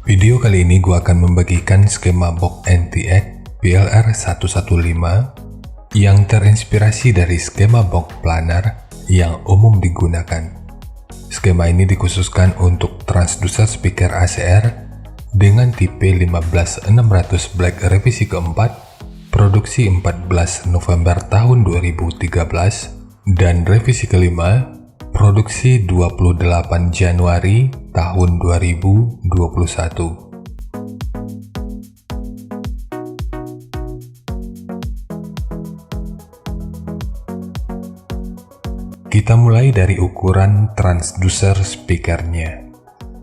Video kali ini gue akan membagikan skema box NTX PLR115 yang terinspirasi dari skema box planar yang umum digunakan. Skema ini dikhususkan untuk transducer speaker ACR dengan tipe 15600 Black revisi keempat, produksi 14 November tahun 2013, dan revisi kelima, produksi 28 Januari tahun 2021. Kita mulai dari ukuran transducer speakernya.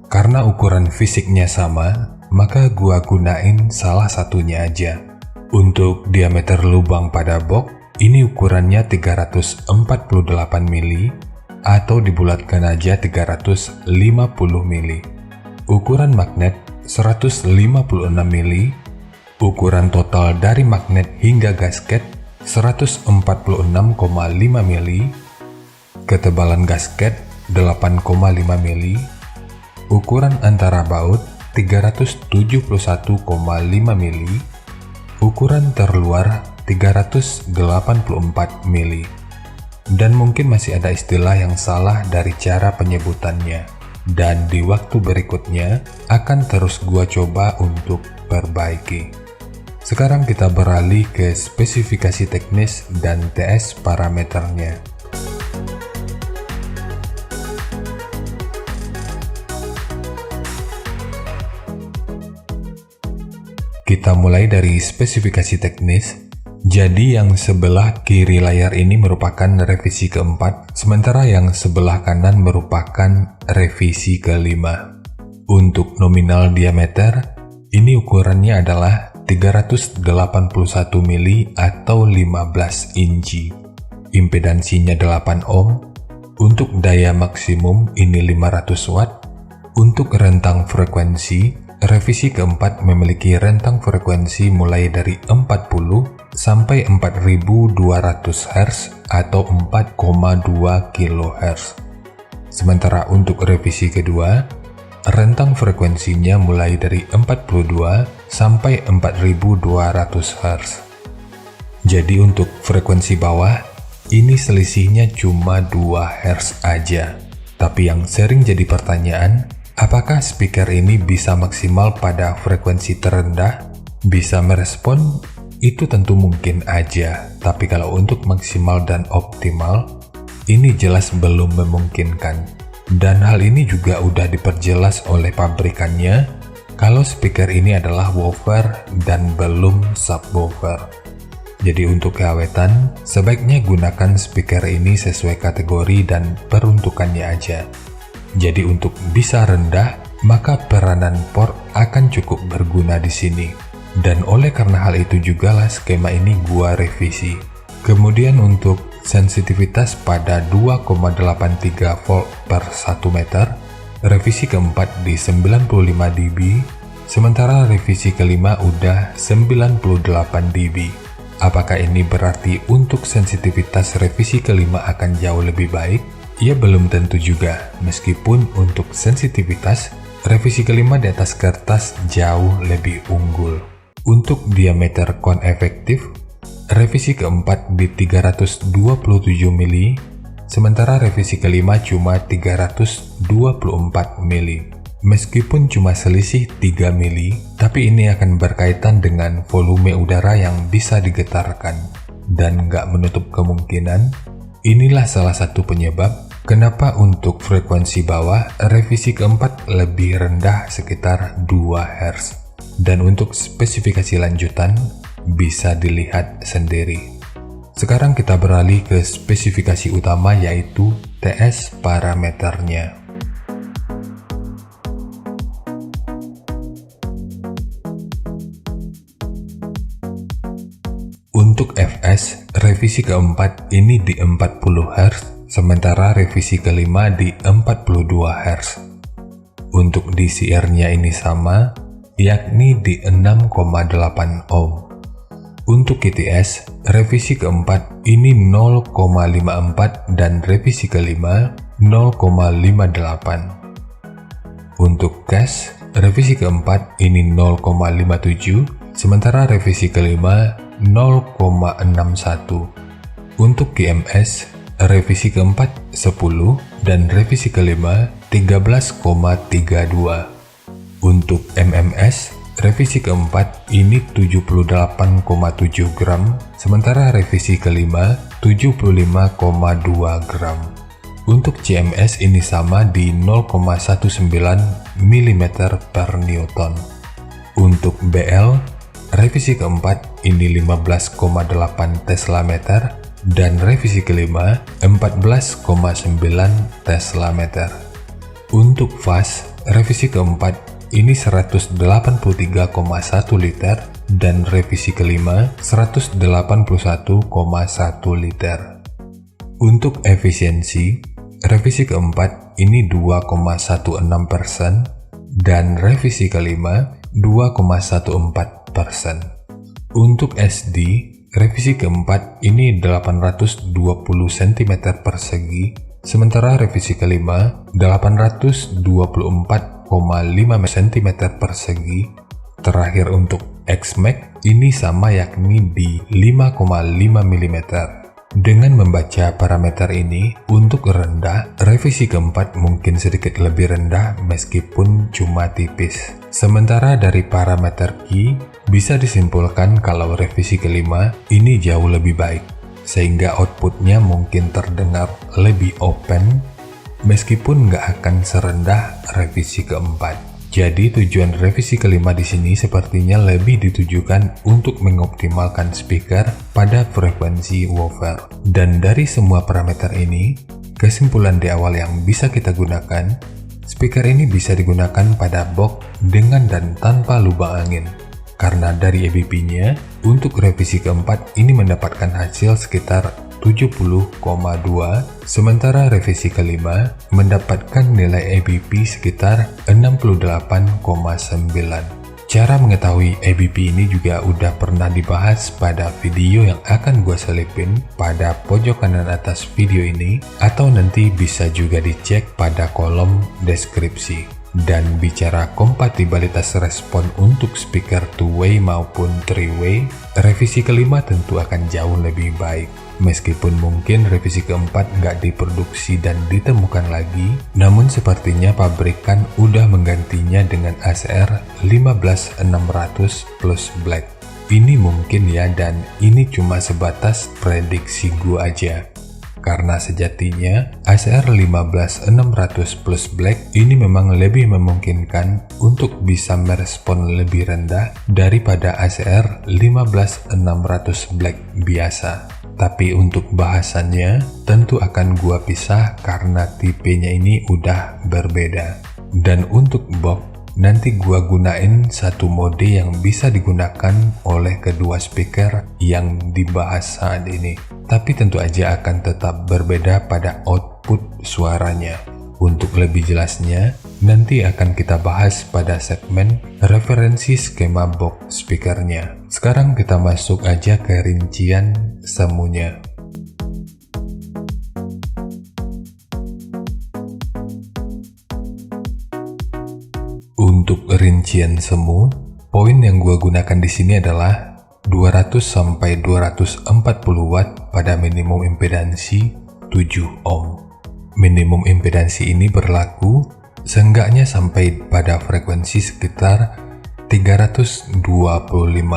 Karena ukuran fisiknya sama, maka gua gunain salah satunya aja. Untuk diameter lubang pada box, ini ukurannya 348 mili atau dibulatkan aja 350 mili. Ukuran magnet 156 mili. Ukuran total dari magnet hingga gasket 146,5 mili. Ketebalan gasket 8,5 mili. Ukuran antara baut 371,5 mili. Ukuran terluar 384 mili. Dan mungkin masih ada istilah yang salah dari cara penyebutannya. Dan di waktu berikutnya akan terus gua coba untuk perbaiki. Sekarang kita beralih ke spesifikasi teknis dan TS parameternya. Kita mulai dari spesifikasi teknis. Jadi yang sebelah kiri layar ini merupakan revisi keempat, sementara yang sebelah kanan merupakan revisi kelima. Untuk nominal diameter, ini ukurannya adalah 381 mili atau 15 inci. Impedansinya 8 ohm. Untuk daya maksimum ini 500 watt. Untuk rentang frekuensi, revisi keempat memiliki rentang frekuensi mulai dari 40 sampai 4200 Hz atau 4,2 kHz. Sementara untuk revisi kedua, rentang frekuensinya mulai dari 42 sampai 4200 Hz. Jadi untuk frekuensi bawah, ini selisihnya cuma 2 Hz aja. Tapi yang sering jadi pertanyaan, apakah speaker ini bisa maksimal pada frekuensi terendah? Bisa merespon? Itu tentu mungkin aja, tapi kalau untuk maksimal dan optimal, ini jelas belum memungkinkan. Dan hal ini juga udah diperjelas oleh pabrikannya, kalau speaker ini adalah woofer dan belum subwoofer. Jadi untuk keawetan, sebaiknya gunakan speaker ini sesuai kategori dan peruntukannya aja. Jadi untuk bisa rendah, maka peranan port akan cukup berguna di sini. Dan oleh karena hal itu juga lah skema ini gua revisi. Kemudian untuk sensitivitas pada 2,83 volt per 1 meter, revisi keempat di 95 dB, sementara revisi kelima udah 98 dB. Apakah ini berarti untuk sensitivitas revisi kelima akan jauh lebih baik? Ya belum tentu juga, meskipun untuk sensitivitas, revisi kelima di atas kertas jauh lebih unggul. Untuk diameter konvektif, revisi keempat di 327 mili, sementara revisi kelima cuma 324 mili. Meskipun cuma selisih 3 mili, tapi ini akan berkaitan dengan volume udara yang bisa digetarkan. Dan nggak menutup kemungkinan, inilah salah satu penyebab kenapa untuk frekuensi bawah, revisi keempat lebih rendah sekitar 2 Hz. Dan untuk spesifikasi lanjutan, bisa dilihat sendiri. Sekarang kita beralih ke spesifikasi utama yaitu TS parameternya. Untuk fs, revisi keempat ini di 40 Hz, sementara revisi kelima di 42 Hz. Untuk DCR-nya ini sama, yakni di 6,8 ohm. Untuk KTS, revisi keempat ini 0,54 dan revisi kelima 0,58. Untuk cache, revisi keempat ini 0,57, sementara revisi kelima 0,61. Untuk GMS, revisi keempat 10 dan revisi kelima 13,32. Untuk MMS, revisi keempat ini 78,7 gram, sementara revisi kelima 75,2 gram. Untuk CMS ini sama di 0,19 mm per Newton. Untuk BL, revisi keempat ini 15,8 Tesla meter dan revisi kelima 14,9 Tesla meter. Untuk fast, revisi keempat ini 183,1 liter dan revisi kelima 181,1 liter. Untuk efisiensi, revisi keempat ini 2,16% dan revisi kelima 2,14%. Untuk SD, revisi keempat ini 820 cm persegi, sementara revisi kelima 824,5 cm persegi. Terakhir untuk XMAX ini sama yakni di 5,5 mm. Dengan membaca parameter ini, untuk rendah, revisi keempat mungkin sedikit lebih rendah meskipun cuma tipis. Sementara dari parameter key, bisa disimpulkan kalau revisi kelima ini jauh lebih baik, sehingga outputnya mungkin terdengar lebih open, meskipun nggak akan serendah revisi keempat. Jadi tujuan revisi kelima di sini sepertinya lebih ditujukan untuk mengoptimalkan speaker pada frekuensi woofer. Dan dari semua parameter ini, kesimpulan di awal yang bisa kita gunakan, speaker ini bisa digunakan pada box dengan dan tanpa lubang angin. Karena dari ABP-nya, untuk revisi keempat ini mendapatkan hasil sekitar 70,2, sementara revisi kelima mendapatkan nilai ABP sekitar 68,9. Cara mengetahui ABP ini juga udah pernah dibahas pada video yang akan gue selipin pada pojok kanan atas video ini, atau nanti bisa juga dicek pada kolom deskripsi. Dan bicara kompatibilitas respon untuk speaker 2-way maupun 3-way, revisi kelima tentu akan jauh lebih baik. Meskipun mungkin revisi keempat nggak diproduksi dan ditemukan lagi, namun sepertinya pabrikan udah menggantinya dengan ACR 15600 plus black. Ini mungkin ya, dan ini cuma sebatas prediksi gua aja. Karena sejatinya ACR 15600 plus black ini memang lebih memungkinkan untuk bisa merespon lebih rendah daripada ACR 15600 black biasa. Tapi untuk bahasannya tentu akan gua pisah karena tipenya ini udah berbeda. Dan untuk box, nanti gua gunain satu mode yang bisa digunakan oleh kedua speaker yang dibahas saat ini. Tapi tentu aja akan tetap berbeda pada output suaranya. Untuk lebih jelasnya, nanti akan kita bahas pada segmen referensi skema box speakernya. Sekarang kita masuk aja ke rincian semuanya. Untuk rincian semu, poin yang gua gunakan di sini adalah 200 sampai 240 watt pada minimum impedansi 7 ohm. Minimum impedansi ini berlaku seenggaknya sampai pada frekuensi sekitar 325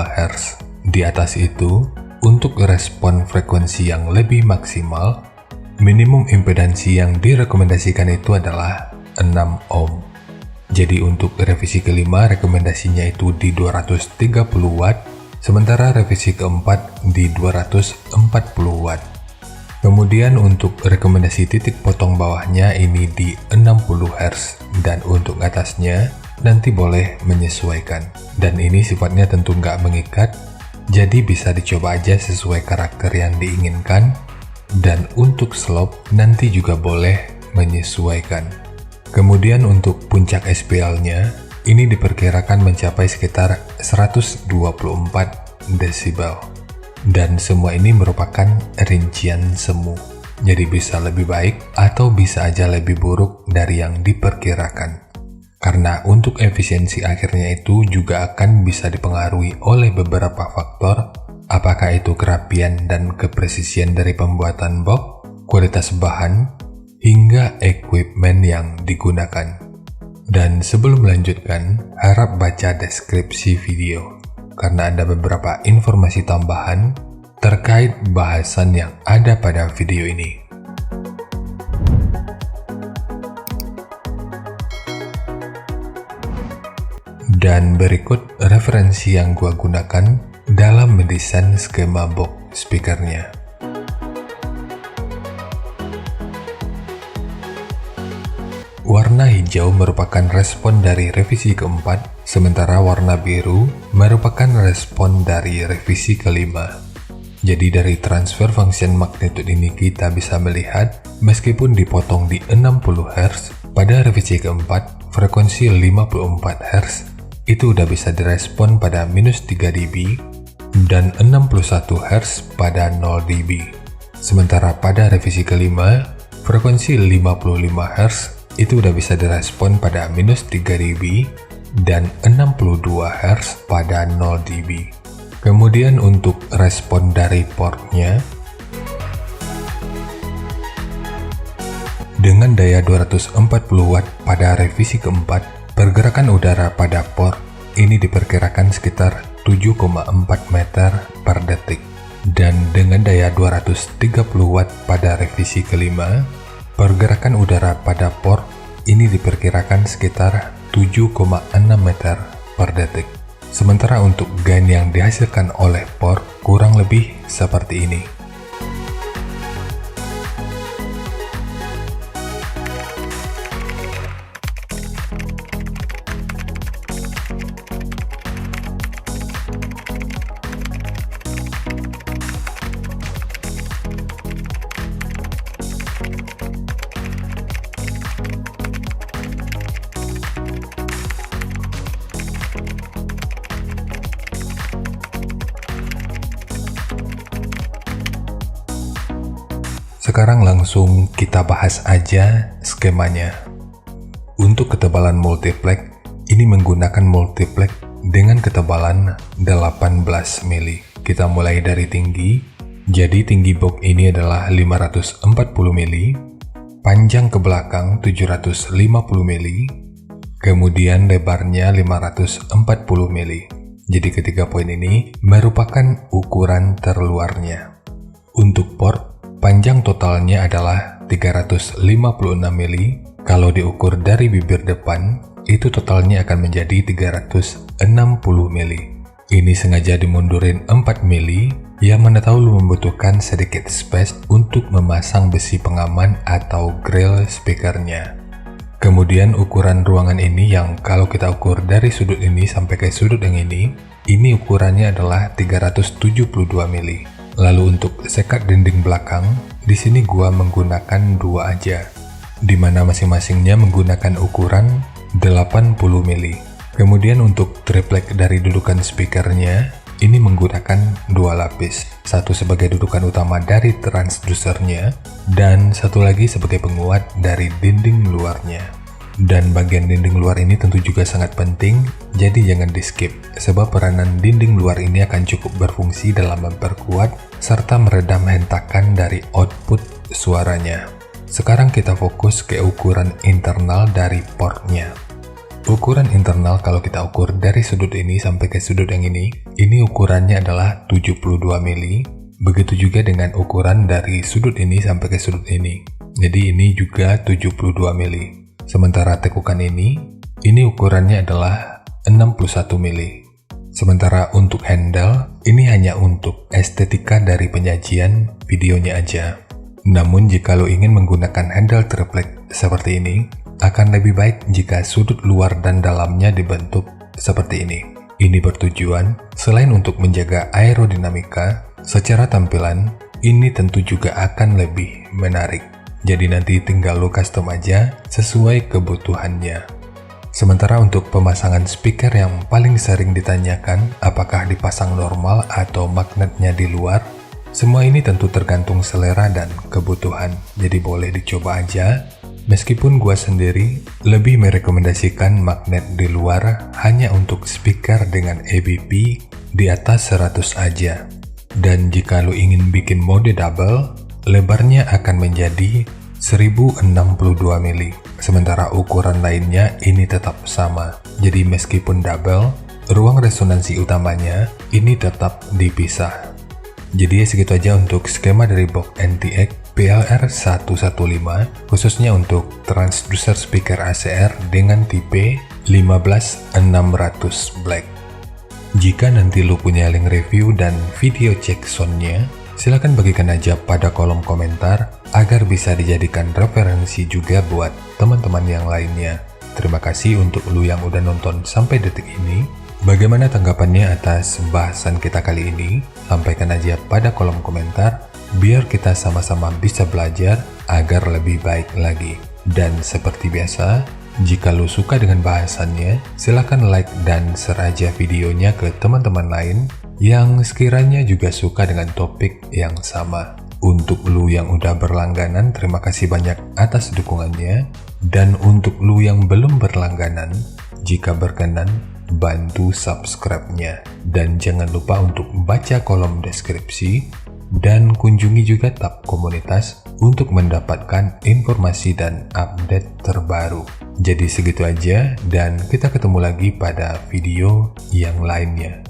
Hz. Di atas itu, untuk respon frekuensi yang lebih maksimal, minimum impedansi yang direkomendasikan itu adalah 6 ohm. Jadi untuk revisi kelima rekomendasinya itu di 230 watt, sementara revisi keempat di 240 watt. Kemudian untuk rekomendasi titik potong bawahnya ini di 60 Hz, dan untuk atasnya nanti boleh menyesuaikan. Dan ini sifatnya tentu nggak mengikat, jadi bisa dicoba aja sesuai karakter yang diinginkan. Dan untuk slope nanti juga boleh menyesuaikan. Kemudian untuk puncak SPL-nya, ini diperkirakan mencapai sekitar 124 desibel. Dan semua ini merupakan rincian semu. Jadi bisa lebih baik atau bisa aja lebih buruk dari yang diperkirakan. Karena untuk efisiensi akhirnya itu juga akan bisa dipengaruhi oleh beberapa faktor, apakah itu kerapian dan kepresisian dari pembuatan box, kualitas bahan, hingga equipment yang digunakan. Dan sebelum melanjutkan, harap baca deskripsi video, karena ada beberapa informasi tambahan terkait bahasan yang ada pada video ini. Dan berikut referensi yang gua gunakan dalam mendesain skema box speakernya. Warna hijau merupakan respon dari revisi keempat, sementara warna biru merupakan respon dari revisi kelima. Jadi dari transfer function magnitude ini kita bisa melihat meskipun dipotong di 60 Hz, pada revisi keempat frekuensi 54 Hz itu udah bisa direspon pada minus 3 dB dan 61 Hz pada 0 dB. Sementara pada revisi kelima, frekuensi 55 Hz itu udah bisa direspon pada minus 3 dB dan 62 Hz pada 0 dB. Kemudian untuk respon dari portnya, dengan daya 240 Watt pada revisi keempat, pergerakan udara pada port ini diperkirakan sekitar 7,4 meter per detik. Dan dengan daya 230 Watt pada revisi kelima, pergerakan udara pada port ini diperkirakan sekitar 7,6 meter per detik. Sementara untuk gain yang dihasilkan oleh port kurang lebih seperti ini. Sekarang langsung kita bahas aja skemanya. Untuk ketebalan multiplex, ini menggunakan multiplex dengan ketebalan 18 mili. Kita mulai dari tinggi, jadi tinggi box ini adalah 540 mili, panjang ke belakang 750 mili, kemudian lebarnya 540 mili. Jadi ketiga poin ini merupakan ukuran terluarnya. Untuk port, panjang totalnya adalah 356 mili. Kalau diukur dari bibir depan, itu totalnya akan menjadi 360 mili. Ini sengaja dimundurin 4 mili, yang mana tahu lu membutuhkan sedikit space untuk memasang besi pengaman atau grill speakernya. Kemudian ukuran ruangan ini yang kalau kita ukur dari sudut ini sampai ke sudut yang ini ukurannya adalah 372 mili. Lalu untuk sekat dinding belakang, di sini gua menggunakan 2 aja, di mana masing-masingnya menggunakan ukuran 80 mili. Kemudian untuk triplek dari dudukan speakernya, ini menggunakan 2 lapis, satu sebagai dudukan utama dari transducernya, dan satu lagi sebagai penguat dari dinding luarnya. Dan bagian dinding luar ini tentu juga sangat penting, jadi jangan di skip, sebab peranan dinding luar ini akan cukup berfungsi dalam memperkuat serta meredam hentakan dari output suaranya. Sekarang kita fokus ke ukuran internal dari portnya. Ukuran internal kalau kita ukur dari sudut ini sampai ke sudut yang ini ukurannya adalah 72 mili. Begitu juga dengan ukuran dari sudut ini sampai ke sudut ini. Jadi ini juga 72 mili. Sementara tekukan ini ukurannya adalah 61 mili. Sementara untuk handle, ini hanya untuk estetika dari penyajian videonya aja. Namun jika lo ingin menggunakan handle triplek seperti ini, akan lebih baik jika sudut luar dan dalamnya dibentuk seperti ini. Ini bertujuan, selain untuk menjaga aerodinamika, secara tampilan, ini tentu juga akan lebih menarik. Jadi nanti tinggal lo custom aja sesuai kebutuhannya. Sementara untuk pemasangan speaker yang paling sering ditanyakan, apakah dipasang normal atau magnetnya di luar? Semua ini tentu tergantung selera dan kebutuhan, jadi boleh dicoba aja. Meskipun gua sendiri lebih merekomendasikan magnet di luar hanya untuk speaker dengan ABP di atas 100 aja. Dan jika lo ingin bikin mode double, lebarnya akan menjadi 1062 mili. Sementara ukuran lainnya ini tetap sama. Jadi meskipun double, ruang resonansi utamanya ini tetap dipisah. Jadi segitu aja untuk skema dari box NTX PLR115 khususnya untuk transducer speaker ACR dengan tipe 15600 Black. Jika nanti lu punya link review dan video cek soundnya, silahkan bagikan aja pada kolom komentar agar bisa dijadikan referensi juga buat teman-teman yang lainnya. Terima kasih untuk lu yang udah nonton sampai detik ini. Bagaimana tanggapannya atas bahasan kita kali ini? Sampaikan aja pada kolom komentar, biar kita sama-sama bisa belajar agar lebih baik lagi. Dan seperti biasa, jika lo suka dengan bahasannya, silahkan like dan share aja videonya ke teman-teman lain yang sekiranya juga suka dengan topik yang sama. Untuk lu yang udah berlangganan, terima kasih banyak atas dukungannya. Dan untuk lu yang belum berlangganan, jika berkenan, bantu subscribe-nya. Dan jangan lupa untuk baca kolom deskripsi dan kunjungi juga tab komunitas untuk mendapatkan informasi dan update terbaru. Jadi segitu aja dan kita ketemu lagi pada video yang lainnya.